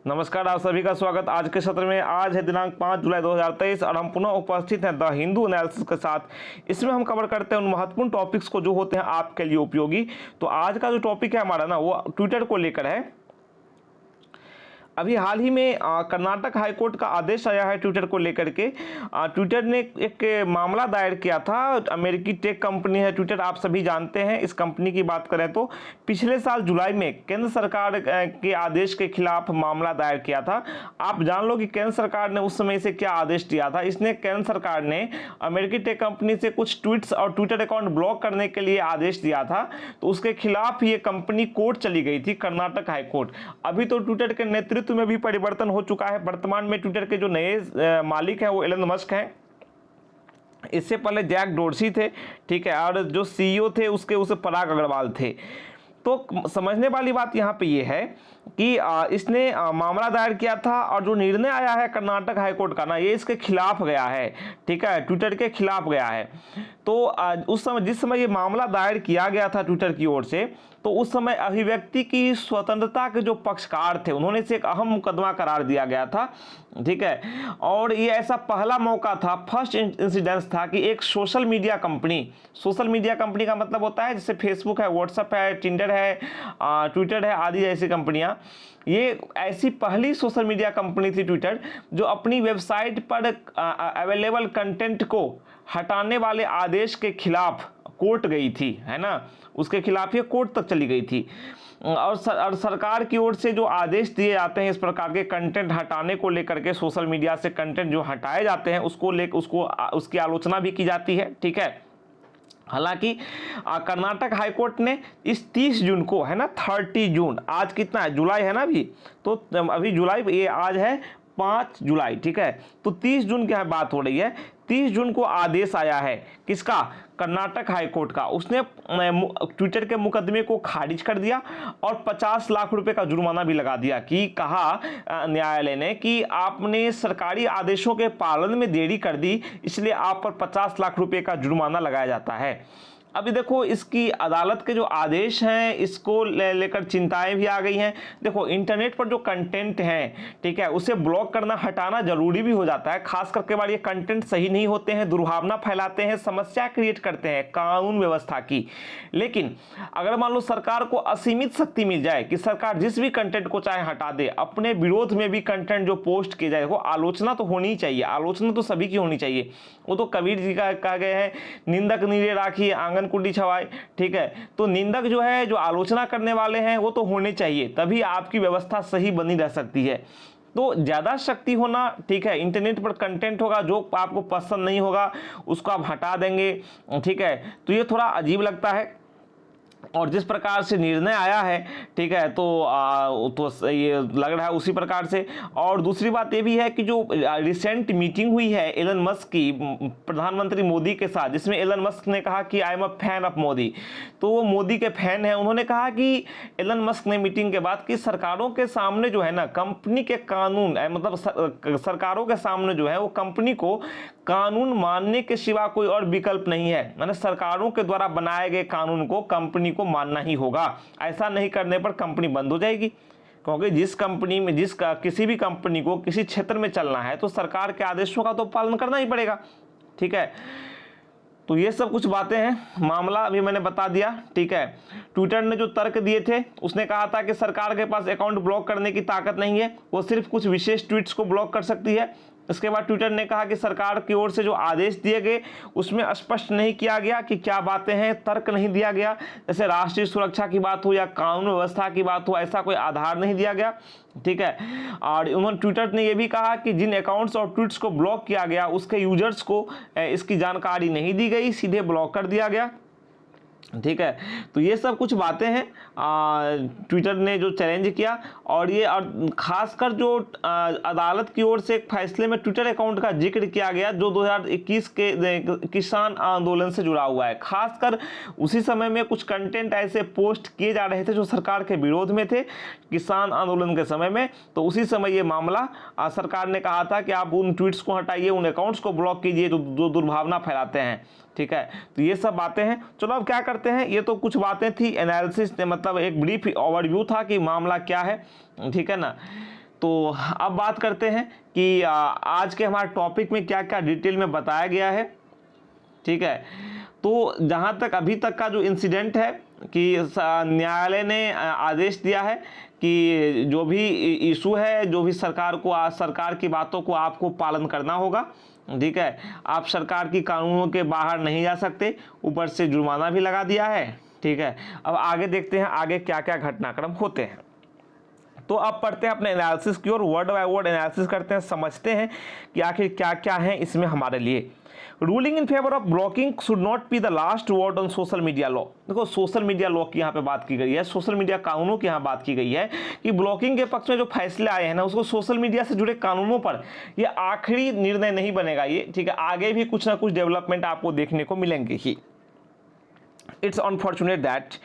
नमस्कार, आप सभी का स्वागत आज के सत्र में। आज है दिनांक 5 जुलाई 2023 और हम पुनः उपस्थित हैं द हिंदू एनालिसिस के साथ। इसमें हम कवर करते हैं उन महत्वपूर्ण टॉपिक्स को जो होते हैं आपके लिए उपयोगी। तो आज का जो टॉपिक है हमारा ना, वो ट्विटर को लेकर है। अभी हाल ही में कर्नाटक हाईकोर्ट का आदेश आया है ट्विटर को लेकर के। ट्विटर ने एक मामला दायर किया था। अमेरिकी टेक कंपनी है ट्विटर, आप सभी जानते हैं। इस कंपनी की बात करें तो पिछले साल जुलाई में केंद्र सरकार के आदेश के खिलाफ मामला दायर किया था। आप जान लो कि केंद्र सरकार ने उस समय से क्या आदेश दिया था। इसने केंद्र सरकार ने अमेरिकी टेक कंपनी से कुछ ट्वीट्स और ट्विटर अकाउंट ब्लॉक करने के लिए आदेश दिया था। तो उसके खिलाफ ये कंपनी कोर्ट चली गई थी, कर्नाटक हाईकोर्ट। अभी तो ट्विटर के नेतृत्व में भी परिवर्तन हो चुका है। वर्तमान में ट्विटर के जो नए मालिक हैं वो एलन मस्क हैं। इससे पहले जैक डोर्सी थे, ठीक है, और जो सीईओ थे उसे पराग अग्रवाल थे। तो समझने वाली बात यहाँ पे ये है कि इसने मामला दायर किया था और जो निर्णय आया है कर्नाटक हाईकोर्ट का ना, ये इसके खिलाफ गया है, ठीक है, ट्विटर के खिलाफ गया है। तो उस समय जिस समय ये मामला दायर किया गया था ट्विटर की ओर से, तो उस समय अभिव्यक्ति की स्वतंत्रता के जो पक्षकार थे उन्होंने इसे एक अहम मुकदमा करार दिया गया था, ठीक है। और ये ऐसा पहला मौका था, फर्स्ट इंसिडेंस था कि एक सोशल मीडिया कंपनी का मतलब होता है जैसे फेसबुक है, व्हाट्सएप है, टिंडर है, ट्विटर है आदि जैसी कंपनियां। ये ऐसी पहली सोशल मीडिया कंपनी थी ट्विटर जो अपनी वेबसाइट पर अवेलेबल कंटेंट को हटाने वाले आदेश के खिलाफ कोर्ट गई थी, है ना। उसके खिलाफ ये कोर्ट तक चली गई थी। और सरकार की ओर से जो आदेश दिए जाते हैं इस प्रकार के कंटेंट हटाने को लेकर के, सोशल मीडिया से कंटेंट जो हटाए जाते हैं उसकी आलोचना भी की जाती है, ठीक है। हालांकि कर्नाटक हाईकोर्ट ने इस 30 जून को, है ना, 30 जून, आज कितना है, जुलाई है ना अभी, तो अभी जुलाई, ये आज है 5 जुलाई, ठीक है। तो 30 जून की बात हो रही है। 30 जून को आदेश आया है किसका, कर्नाटक हाईकोर्ट का। उसने ट्विटर के मुकदमे को खारिज कर दिया और 50 लाख रुपए का जुर्माना भी लगा दिया। कि कहा न्यायालय ने कि आपने सरकारी आदेशों के पालन में देरी कर दी, इसलिए आप पर 50 लाख रुपए का जुर्माना लगाया जाता है। अभी देखो, इसकी अदालत के जो आदेश हैं इसको लेकर चिंताएं भी आ गई हैं। देखो, इंटरनेट पर जो कंटेंट है, ठीक है, उसे ब्लॉक करना, हटाना जरूरी भी हो जाता है। खास करके बार ये कंटेंट सही नहीं होते हैं, दुर्भावना फैलाते हैं, समस्या क्रिएट करते हैं कानून व्यवस्था की। लेकिन अगर मान लो सरकार को असीमित शक्ति मिल जाए कि सरकार जिस भी कंटेंट को चाहे हटा दे, अपने विरोध में भी कंटेंट जो पोस्ट किए जाए, वो आलोचना तो होनी चाहिए, आलोचना तो सभी की होनी चाहिए। वो तो कबीर जी का कहा गया है, निंदक नीरे राखी आंगन कुंडी छवाए, ठीक है। तो निंदक जो है, जो आलोचना करने वाले हैं, वो तो होने चाहिए, तभी आपकी व्यवस्था सही बनी रह सकती है। तो ज्यादा शक्ति होना, ठीक है, इंटरनेट पर कंटेंट होगा जो आपको पसंद नहीं होगा उसको आप हटा देंगे, ठीक है, तो ये थोड़ा अजीब लगता है। और जिस प्रकार से निर्णय आया है, ठीक है, तो ये लग रहा है उसी प्रकार से। और दूसरी बात ये भी है कि जो रिसेंट मीटिंग हुई है एलन मस्क की प्रधानमंत्री मोदी के साथ, जिसमें एलन मस्क ने कहा कि I am a fan of Modi, तो वो मोदी के फैन है। उन्होंने कहा कि एलन मस्क ने मीटिंग के बाद कि सरकारों के सामने जो है ना, कंपनी के कानून, मतलब सरकारों के सामने जो है वो कंपनी को कानून मानने के सिवा कोई और विकल्प नहीं है। मैंने सरकारों के द्वारा बनाए गए कानून को कंपनी को मानना ही होगा। ऐसा नहीं करने पर कंपनी बंद हो जाएगी, क्योंकि जिस कंपनी में किसी भी कंपनी को किसी क्षेत्र में चलना है तो सरकार के आदेशों का तो पालन करना ही पड़ेगा, ठीक है। तो ये सब कुछ बातें हैं, मामला अभी मैंने बता दिया, ठीक है। ट्विटर ने जो तर्क दिए थे, उसने कहा था कि सरकार के पास अकाउंट ब्लॉक करने की ताकत नहीं है, वो सिर्फ कुछ विशेष ट्वीट्स को ब्लॉक कर सकती है। इसके बाद ट्विटर ने कहा कि सरकार की ओर से जो आदेश दिए गए उसमें स्पष्ट नहीं किया गया कि क्या बातें हैं, तर्क नहीं दिया गया, जैसे राष्ट्रीय सुरक्षा की बात हो या कानून व्यवस्था की बात हो, ऐसा कोई आधार नहीं दिया गया, ठीक है। और उन्होंने, ट्विटर ने यह भी कहा कि जिन अकाउंट्स और ट्वीट्स को ब्लॉक किया गया उसके यूजर्स को इसकी जानकारी नहीं दी गई, सीधे ब्लॉक कर दिया गया, ठीक है। तो ये सब कुछ बातें हैं ट्विटर ने जो चैलेंज किया। और ये, और खासकर जो अदालत की ओर से एक फैसले में ट्विटर अकाउंट का जिक्र किया गया जो 2021 के किसान आंदोलन से जुड़ा हुआ है। खासकर उसी समय में कुछ कंटेंट ऐसे पोस्ट किए जा रहे थे जो सरकार के विरोध में थे किसान आंदोलन के समय में। तो उसी समय ये मामला सरकार ने कहा था कि आप उन ट्वीट्स को हटाइए, उन अकाउंट्स को ब्लॉक कीजिए जो दुर्भावना फैलाते हैं, ठीक है। तो ये सब बातें हैं। चलो अब क्या करते हैं, ये तो कुछ बातें थी, एनालिसिस मतलब एक ब्रीफ ओवरव्यू था कि मामला क्या है, ठीक है ना। तो अब बात करते हैं कि आज के हमारे टॉपिक में क्या क्या डिटेल में बताया गया है। ठीक है, तो जहाँ तक अभी तक का जो इंसिडेंट है कि न्यायालय ने आदेश दिया है कि जो भी इशू है, जो भी सरकार की बातों को आपको पालन करना होगा। ठीक है, आप सरकार की कानूनों के बाहर नहीं जा सकते, ऊपर से जुर्माना भी लगा दिया है। ठीक है, अब आगे देखते हैं आगे क्या क्या घटनाक्रम होते हैं। तो अब पढ़ते हैं अपने एनालिसिस की ओर, वर्ड बाय वर्ड एनालिसिस करते हैं, समझते हैं कि आखिर क्या क्या है इसमें हमारे लिए। Ruling in favour of blocking should not be the last word on social media law. देखो, सोशल मीडिया लॉ की यहाँ पे बात की गई है, सोशल मीडिया कानूनों की यहाँ बात की गई है कि ब्लॉकिंग के पक्ष में जो फैसले आए हैं ना, उसको सोशल मीडिया से जुड़े कानूनों पर ये आखिरी निर्णय नहीं बनेगा ये। ठीक है, आगे भी कुछ ना कुछ डेवलपमेंट आपको देखने को मिलेंगे ही। It's unfortunate that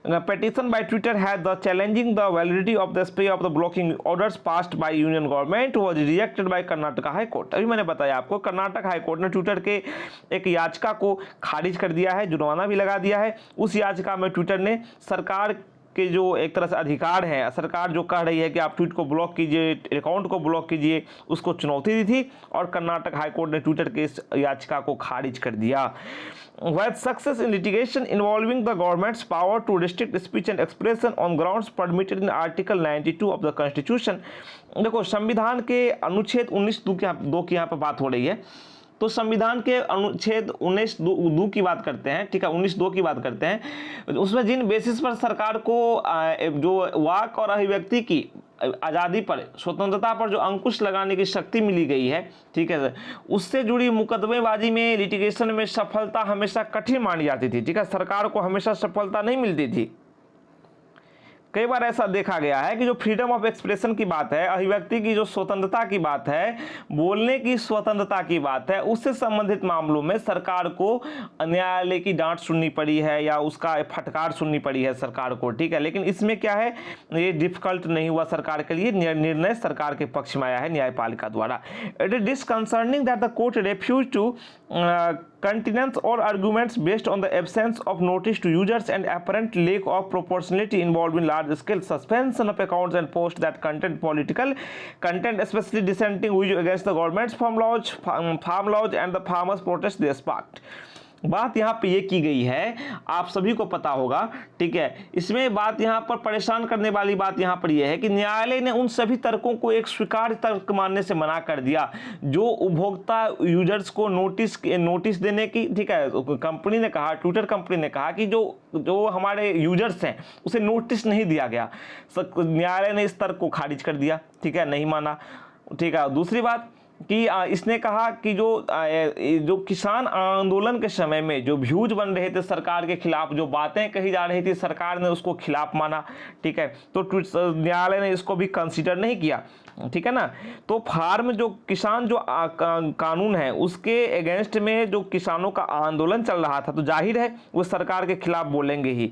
a petition by Twitter had the challenging the validity of the stay of the blocking orders passed by union government was rejected by Karnataka High Court। अभी मैंने बताया आपको, कर्नाटक हाई कोर्ट ने Twitter के एक याचिका को खारिज कर दिया है, जुर्माना भी लगा दिया है। उस याचिका में ट्विटर ने सरकार के जो एक तरह से अधिकार है, सरकार जो कह रही है कि आप ट्वीट को ब्लॉक कीजिए, अकाउंट को ब्लॉक कीजिए, उसको चुनौती दी थी और कर्नाटक हाई कोर्ट ने ट्विटर के इस याचिका को खारिज कर दिया। With success in litigation involving the government's power to restrict speech and expression on grounds permitted in Article 92 of the Constitution। देखो, संविधान के अनुच्छेद 19(2) की यहाँ पर बात हो रही है। तो संविधान के अनुच्छेद 19(2) की बात करते हैं। ठीक है, 19(2) की बात करते हैं। उसमें जिन बेसिस पर सरकार को जो वाक और अभिव्यक्ति की आज़ादी पर, स्वतंत्रता पर जो अंकुश लगाने की शक्ति मिली गई है, ठीक है सर, उससे जुड़ी मुकदमेबाजी में, लिटिगेशन में सफलता हमेशा कठिन मानी जाती थी। ठीक है, सरकार को हमेशा सफलता नहीं मिलती थी। कई बार ऐसा देखा गया है कि जो फ्रीडम ऑफ एक्सप्रेशन की बात है, अभिव्यक्ति की जो स्वतंत्रता की बात है, बोलने की स्वतंत्रता की बात है, उससे संबंधित मामलों में सरकार को न्यायालय की डांट सुननी पड़ी है या उसका फटकार सुननी पड़ी है सरकार को। ठीक है, लेकिन इसमें क्या है, ये डिफिकल्ट नहीं हुआ सरकार के लिए, निर्णय सरकार के पक्ष में आया है न्यायपालिका द्वारा। It is disconcerning that the court refuse to countenance or arguments based on the absence of notice to users and apparent lack of proportionality involved in large-scale suspension of accounts and posts that contain political content, especially dissenting views against the government's farm laws and the farmers' protests they sparked। बात यहाँ पे ये की गई है, आप सभी को पता होगा। ठीक है, इसमें बात यहाँ पर परेशान करने वाली बात यहाँ पर यह है कि न्यायालय ने उन सभी तर्कों को एक स्वीकार्य तर्क मानने से मना कर दिया जो उपभोक्ता यूजर्स को नोटिस देने की। ठीक है, कंपनी ने कहा, ट्विटर कंपनी ने कहा कि जो हमारे यूजर्स हैं उसे नोटिस नहीं दिया गया। न्यायालय ने इस तर्क को खारिज कर दिया। ठीक है, नहीं माना। ठीक है, दूसरी बात कि इसने कहा कि जो किसान आंदोलन के समय में जो व्यूज बन रहे थे सरकार के खिलाफ, जो बातें कही जा रही थी, सरकार ने उसको खिलाफ माना। ठीक है, तो न्यायालय ने इसको भी कंसीडर नहीं किया। ठीक है ना, तो फार्म जो किसान जो कानून है उसके अगेंस्ट में जो किसानों का आंदोलन चल रहा था, तो जाहिर है वो सरकार के खिलाफ बोलेंगे ही।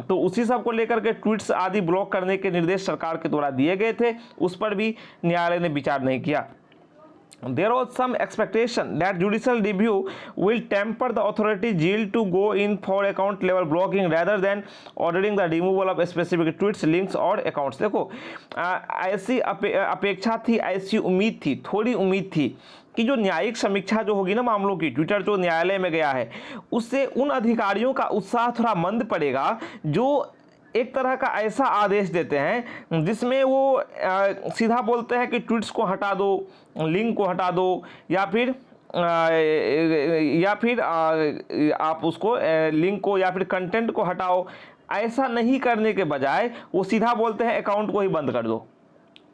तो उसी सब को लेकर के ट्वीट्स आदि ब्लॉक करने के निर्देश सरकार के द्वारा दिए गए थे, उस पर भी न्यायालय ने विचार नहीं किया। There was some expectation that judicial review will temper the authority's zeal to go in for account level blocking rather than ordering the removal of specific tweets, links और accounts। देखो, ऐसी अपेक्षा थी, ऐसी उम्मीद थी, थोड़ी उम्मीद थी कि जो न्यायिक समीक्षा जो होगी ना मामलों की, ट्विटर जो न्यायालय में गया है, उससे उन अधिकारियों का उत्साह थोड़ा मंद पड़ेगा जो एक तरह का ऐसा आदेश देते हैं जिसमें वो सीधा बोलते हैं कि ट्वीट्स को हटा दो, लिंक को हटा दो, या फिर आप उसको लिंक को या फिर कंटेंट को हटाओ। ऐसा नहीं करने के बजाय वो सीधा बोलते हैं अकाउंट को ही बंद कर दो।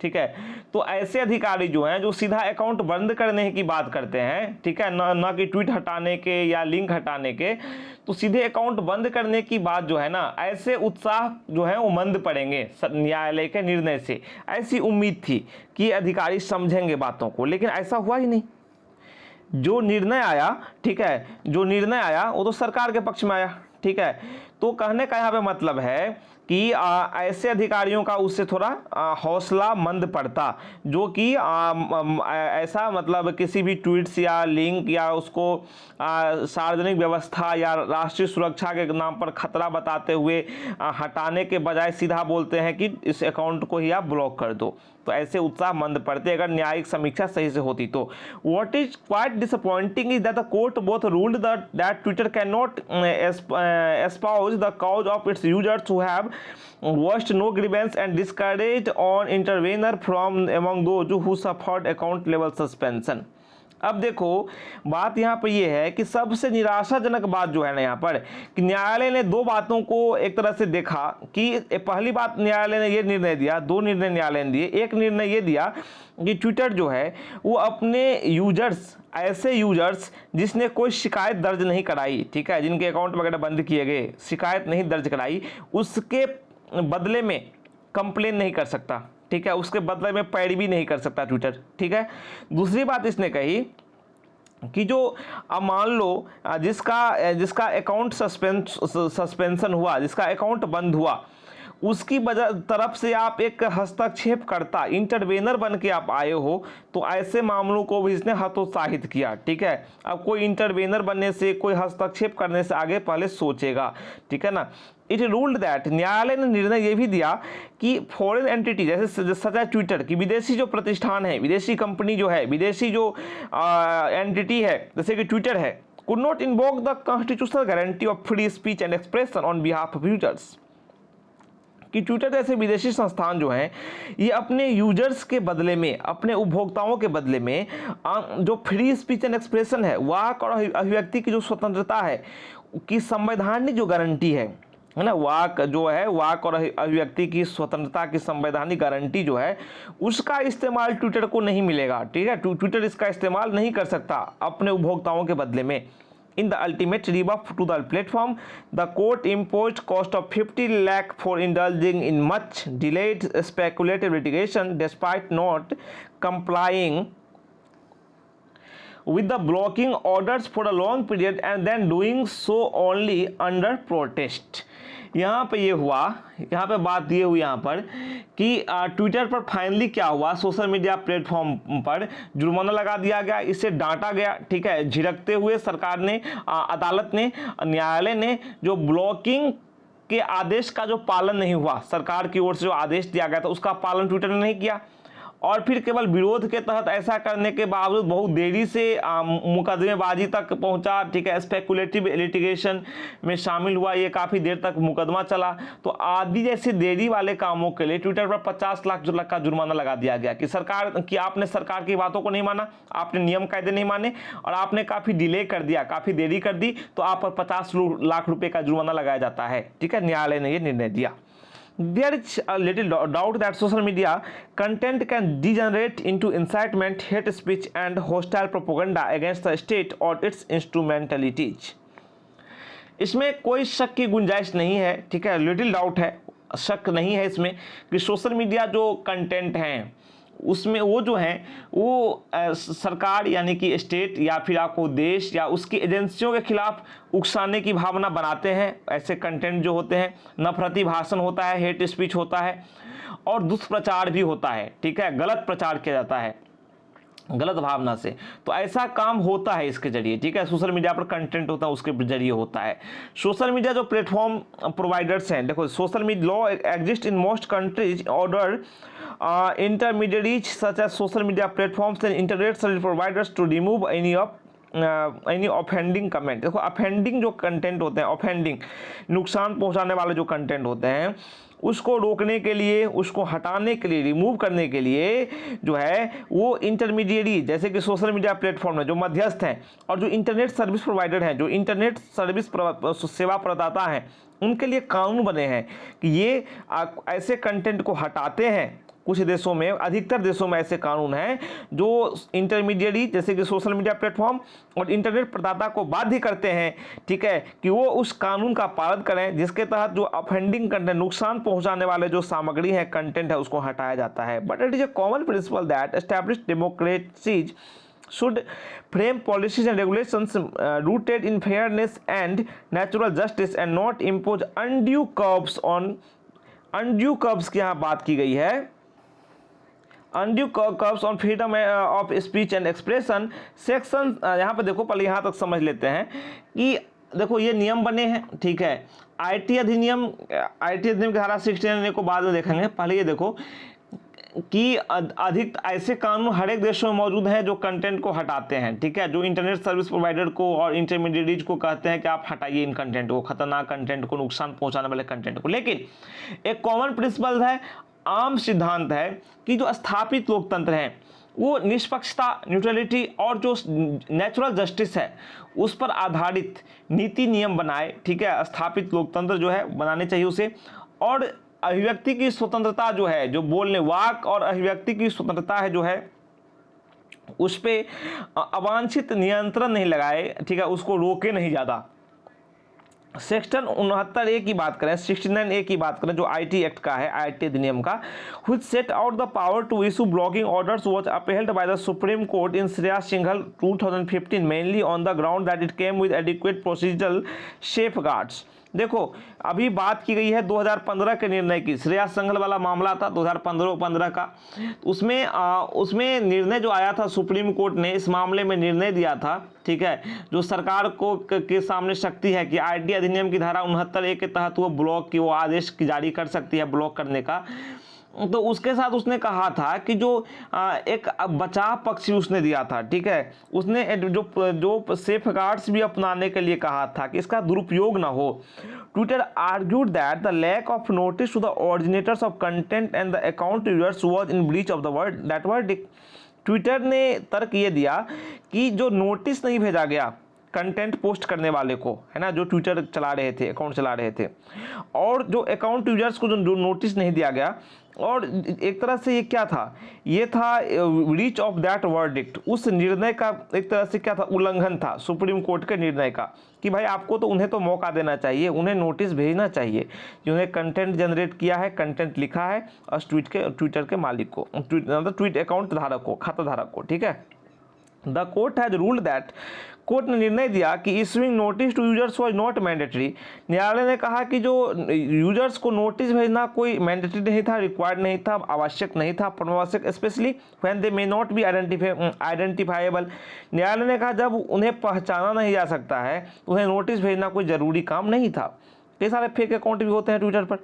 ठीक है, तो ऐसे अधिकारी जो हैं जो सीधा अकाउंट बंद करने की बात करते हैं, ठीक है, ना कि ट्वीट हटाने के या लिंक हटाने के, तो सीधे अकाउंट बंद करने की बात जो है ना, ऐसे उत्साह जो है वो मंद पड़ेंगे न्यायालय के निर्णय से। ऐसी उम्मीद थी कि अधिकारी समझेंगे बातों को, लेकिन ऐसा हुआ ही नहीं। जो निर्णय आया, ठीक है, जो निर्णय आया वो तो सरकार के पक्ष में आया। ठीक है, तो कहने का यहाँ पे मतलब है कि ऐसे अधिकारियों का उससे थोड़ा हौसला मंद पड़ता, जो कि ऐसा मतलब किसी भी ट्वीट्स या लिंक या उसको सार्वजनिक व्यवस्था या राष्ट्रीय सुरक्षा के नाम पर खतरा बताते हुए हटाने के बजाय सीधा बोलते हैं कि इस अकाउंट को ही आप ब्लॉक कर दो। तो ऐसे उत्साह मंद पड़ते अगर न्यायिक समीक्षा सही से होती तो। What is quite disappointing is that the court both ruled that Twitter can not espouse the cause of its users who have voiced no grievance and discouraged on intervener from among those who suffered account level suspension। अब देखो बात यहाँ पर यह है कि सबसे निराशाजनक बात जो है ना यहाँ पर कि न्यायालय ने दो बातों को एक तरह से देखा कि पहली बात न्यायालय ने ये निर्णय दिया, दो निर्णय न्यायालय ने दिए। एक निर्णय ये दिया कि ट्विटर जो है वो अपने यूजर्स, ऐसे यूजर्स जिसने कोई शिकायत दर्ज नहीं कराई, ठीक है, जिनके अकाउंट वगैरह बंद किए गए, शिकायत नहीं दर्ज कराई, उसके बदले में कंप्लेन नहीं कर सकता, ठीक है, उसके बदले में पैरवी नहीं कर सकता ट्विटर, ठीक है। दूसरी बात इसने कही कि जो अब मान लो जिसका अकाउंट सस्पेंशन हुआ, जिसका अकाउंट बंद हुआ, उसकी तरफ से आप एक हस्तक्षेप करता, इंटरवेनर बन के आप आए हो, तो ऐसे मामलों को भी इसने हतोत्साहित किया, ठीक है। अब कोई इंटरवेनर बनने से, कोई हस्तक्षेप करने से आगे पहले सोचेगा, ठीक है ना। इट रूल्ड दैट, न्यायालय ने निर्णय ये भी दिया कि फॉरेन एंटिटी जैसे सजा ट्विटर की विदेशी जो प्रतिष्ठान है, विदेशी कंपनी जो है, विदेशी जो एंटिटी है जैसे कि ट्विटर है, could not invoke the constitutional guarantee of free speech and expression on behalf of users. कि ट्विटर जैसे विदेशी संस्थान जो हैं ये अपने यूजर्स के बदले में, अपने उपभोक्ताओं के बदले में जो फ्री स्पीच एंड एक्सप्रेशन है, वाक और अभिव्यक्ति की जो स्वतंत्रता है की संवैधानिक जो गारंटी है ना, वाक जो है, वाक और अभिव्यक्ति की स्वतंत्रता की संवैधानिक गारंटी जो है, उसका इस्तेमाल ट्विटर को नहीं मिलेगा, ठीक है। ट्विटर इसका इस्तेमाल नहीं कर सकता अपने उपभोक्ताओं के बदले में। In the ultimate rebuff to the platform, the court imposed cost of 50 lakh for indulging in much delayed speculative litigation despite not complying with the blocking orders for a long period and then doing so only under protest। यहाँ पे ये हुआ, यहाँ पे बात ये हुई यहाँ पर कि ट्विटर पर फाइनली क्या हुआ, सोशल मीडिया प्लेटफॉर्म पर जुर्माना लगा दिया गया, इससे डांटा गया, ठीक है। झिड़कते हुए सरकार ने, अदालत ने, न्यायालय ने जो ब्लॉकिंग के आदेश का जो पालन नहीं हुआ, सरकार की ओर से जो आदेश दिया गया था उसका पालन ट्विटर ने नहीं किया, और फिर केवल विरोध के तहत ऐसा करने के बावजूद बहुत देरी से मुकदमेबाजी तक पहुंचा, ठीक है, स्पेकुलेटिव लिटिगेशन में शामिल हुआ, ये काफ़ी देर तक मुकदमा चला। तो आदि जैसे देरी वाले कामों के लिए ट्विटर पर 50 लाख का जुर्माना लगा दिया गया कि आपने सरकार की बातों को नहीं माना, आपने नियम कायदे नहीं माने और आपने काफ़ी डिले कर दिया, काफ़ी देरी कर दी, तो आप पर 50 लाख रुपये का जुर्माना लगाया जाता है, ठीक है। न्यायालय ने ये निर्णय दिया। There is a little doubt that social media content can degenerate into incitement, hate speech and hostile propaganda against the state or its instrumentalities। इसमें कोई शक की गुंजाइश नहीं है, ठीक है, लिटिल डाउट है, शक नहीं है इसमें कि सोशल मीडिया जो कंटेंट हैं उसमें वो जो हैं वो सरकार यानी कि स्टेट या फिर आपको देश या उसकी एजेंसियों के खिलाफ उकसाने की भावना बनाते हैं। ऐसे कंटेंट जो होते हैं, नफरती भाषण होता है, हेट स्पीच होता है और दुष्प्रचार भी होता है, ठीक है, गलत प्रचार किया जाता है गलत भावना से। तो ऐसा काम होता है इसके जरिए, ठीक है, सोशल मीडिया पर कंटेंट होता है उसके जरिए होता है। सोशल मीडिया जो प्लेटफॉर्म प्रोवाइडर्स हैं, देखो social media law exist in most countries order intermediaries such as social media platforms and internet service providers to remove any offending comment। देखो offending जो कंटेंट होते हैं, offending नुकसान पहुंचाने वाले जो कंटेंट होते हैं उसको रोकने के लिए, उसको हटाने के लिए, रिमूव करने के लिए जो है वो इंटरमीडिएरी जैसे कि सोशल मीडिया प्लेटफॉर्म में जो मध्यस्थ हैं और जो इंटरनेट सर्विस प्रोवाइडर हैं, जो इंटरनेट सर्विस सेवा प्रदाता हैं, उनके लिए कानून बने हैं कि ये ऐसे कंटेंट को हटाते हैं। कुछ देशों में, अधिकतर देशों में ऐसे कानून हैं जो इंटरमीडिएरी जैसे कि सोशल मीडिया प्लेटफॉर्म और इंटरनेट प्रदाता को बाध्य करते हैं, ठीक है, कि वो उस कानून का पालन करें जिसके तहत जो ऑफेंडिंग कंटेंट, नुकसान पहुंचाने वाले जो सामग्री है, कंटेंट है, उसको हटाया जाता है। But it is a common principal that established democracies should frame policies and regulations rooted in fairness and natural justice and not impose undue curbs on undue curbs की यहाँ बात की गई है। Undue curbs on freedom of speech and expression section, यहाँ पे देखो, पहले यहाँ तक समझ लेते हैं कि देखो ये नियम बने हैं, ठीक है। आईटी अधिनियम की धारा 69 को बाद में देखेंगे, पहले ये देखो कि अधिक ऐसे कानून हर एक देशों में मौजूद हैं जो कंटेंट को हटाते हैं, ठीक है, जो इंटरनेट सर्विस प्रोवाइडर को और इंटरमीडिएटरीज को कहते हैं कि आप हटाइए इन कंटेंट को, खतरनाक कंटेंट को, नुकसान पहुंचाने वाले कंटेंट को। लेकिन एक कॉमन प्रिंसिपल है, आम सिद्धांत है कि जो स्थापित लोकतंत्र हैं वो निष्पक्षता, न्यूट्रलिटी और जो नेचुरल जस्टिस है उस पर आधारित नीति नियम बनाए, ठीक है। स्थापित लोकतंत्र जो है बनाने चाहिए उसे, और अभिव्यक्ति की स्वतंत्रता जो है, जो बोलने, वाक और अभिव्यक्ति की स्वतंत्रता है जो है, उस पे अवांछित नियंत्रण नहीं लगाए, ठीक है, उसको रोके नहीं ज़्यादा। सेक्शन 69A की बात करें, 69A की बात करें जो आईटी एक्ट का है, आईटी अधिनियम का, which set out the power to issue blocking orders was upheld by the Supreme Court in Shreyas Singhal 2015 mainly on the ground that it came with adequate procedural safeguards। देखो अभी बात की गई है 2015 के निर्णय की, श्रेयस सिंघल वाला मामला था 2015 का, उसमें निर्णय जो आया था, सुप्रीम कोर्ट ने इस मामले में निर्णय दिया था, ठीक है, जो सरकार को के सामने शक्ति है कि आईटी अधिनियम की धारा 69A के तहत वो ब्लॉक की वो आदेश जारी कर सकती है ब्लॉक करने का। तो उसके साथ उसने कहा था कि जो एक बचाव पक्ष भी उसने दिया था, ठीक है, उसने जो सेफ गार्ड्स भी अपनाने के लिए कहा था कि इसका दुरुपयोग ना हो। Twitter argued that the lack of notice to the originators of content and the account users was in breach of the verdict. Twitter ने तर्क ये दिया कि जो नोटिस नहीं भेजा गया कंटेंट पोस्ट करने वाले को, है ना, जो ट्विटर चला रहे थे, अकाउंट चला रहे थे, और जो अकाउंट यूजर्स को जो नोटिस नहीं दिया गया, और एक तरह से ये क्या था, ये था रीच ऑफ दैट वर्डिक्ट, उस निर्णय का एक तरह से क्या था, उल्लंघन था सुप्रीम कोर्ट के निर्णय का कि भाई आपको तो उन्हें तो मौका देना चाहिए, उन्हें नोटिस भेजना चाहिए जिन्होंने कंटेंट जनरेट किया है, कंटेंट लिखा है, और ट्विटर के मालिक को, ट्वीट अकाउंट धारक को, खाता धारक को, ठीक है। The court has ruled that, court ने निर्णय दिया कि issuing notice to users was not mandatory. न्यायालय ने कहा कि जो यूजर्स को नोटिस भेजना कोई मैंडेटरी नहीं था, रिक्वायर्ड नहीं था, आवश्यक नहीं था, परमावश्यक, specially when they may not be identifiable. न्यायालय ने कहा जब उन्हें पहचाना नहीं जा सकता है उन्हें नोटिस भेजना कोई ज़रूरी काम नहीं था। कई सारे फेक अकाउंट भी होते हैं ट्विटर पर।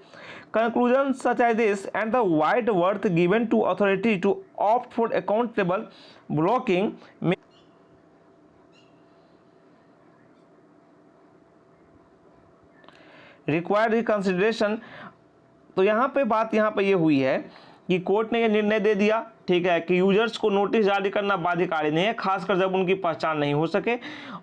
Conclusion such as this and the wide worth given to authority to opt for accountable blocking required reconsideration. तो यहाँ पे बात यहाँ पे ये हुई है कि कोर्ट ने ये निर्णय दे दिया, ठीक है, कि यूजर्स को नोटिस जारी करना बाध्यकारी नहीं है, खासकर जब उनकी पहचान नहीं हो सके।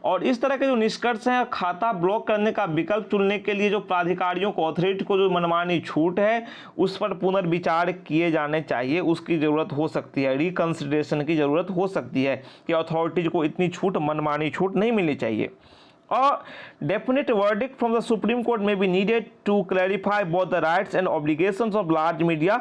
और इस तरह के जो निष्कर्ष हैं, खाता ब्लॉक करने का विकल्प चुनने के लिए जो प्राधिकारियों को, अथॉरिटी को जो मनमानी छूट है उस पर पुनर्विचार किए जाने चाहिए, उसकी ज़रूरत हो सकती है, रिकंसिडरेशन की ज़रूरत हो सकती है कि अथॉरिटीज को इतनी छूट, मनमानी छूट नहीं मिलनी चाहिए। A definite verdict from the Supreme Court may be needed to clarify both the rights and obligations of large media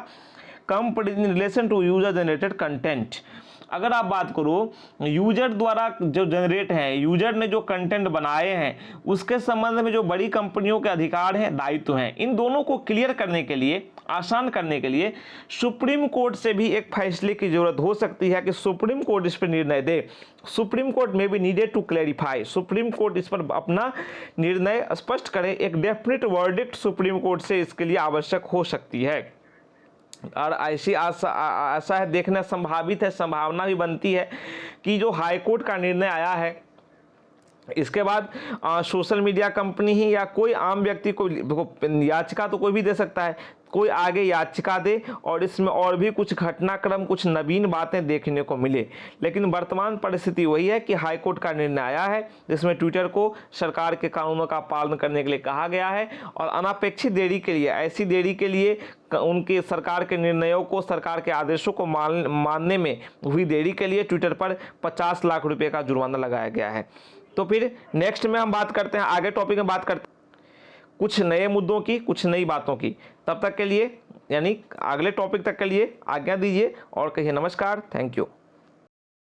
companies in relation to user generated content। अगर आप बात करो यूजर द्वारा जो जनरेट हैं, यूजर ने जो कंटेंट बनाए हैं उसके संबंध में जो बड़ी कंपनियों के अधिकार हैं, दायित्व हैं, इन दोनों को क्लियर करने के लिए, आसान करने के लिए सुप्रीम कोर्ट से भी एक फैसले की जरूरत हो सकती है कि सुप्रीम कोर्ट इस पर निर्णय दे। सुप्रीम कोर्ट में भी needed to clarify, supreme court इस पर अपना निर्णय स्पष्ट करे, एक डेफिनेट वर्डिक्ट सुप्रीम कोर्ट से इसके लिए आवश्यक हो सकती है। और ऐसी ऐसा है, देखना संभावित है, संभावना भी बनती है कि जो हाई कोर्ट का निर्णय आया है इसके बाद सोशल मीडिया कंपनी ही या कोई आम व्यक्ति को, याचिका तो कोई भी दे सकता है, कोई आगे याचिका दे और इसमें और भी कुछ घटनाक्रम, कुछ नवीन बातें देखने को मिले। लेकिन वर्तमान परिस्थिति वही है कि हाई कोर्ट का निर्णय आया है जिसमें ट्विटर को सरकार के कानूनों का पालन करने के लिए कहा गया है, और अनपेक्षित देरी के लिए, ऐसी देरी के लिए, उनके सरकार के निर्णयों को, सरकार के आदेशों को मानने में हुई देरी के लिए ट्विटर पर 50 लाख रुपये का जुर्माना लगाया गया है। तो फिर नेक्स्ट में हम बात करते हैं, आगे टॉपिक में बात करते हैं कुछ नए मुद्दों की, कुछ नई बातों की। तब तक के लिए, यानी अगले टॉपिक तक के लिए आज्ञा दीजिए और कहिए नमस्कार, थैंक यू।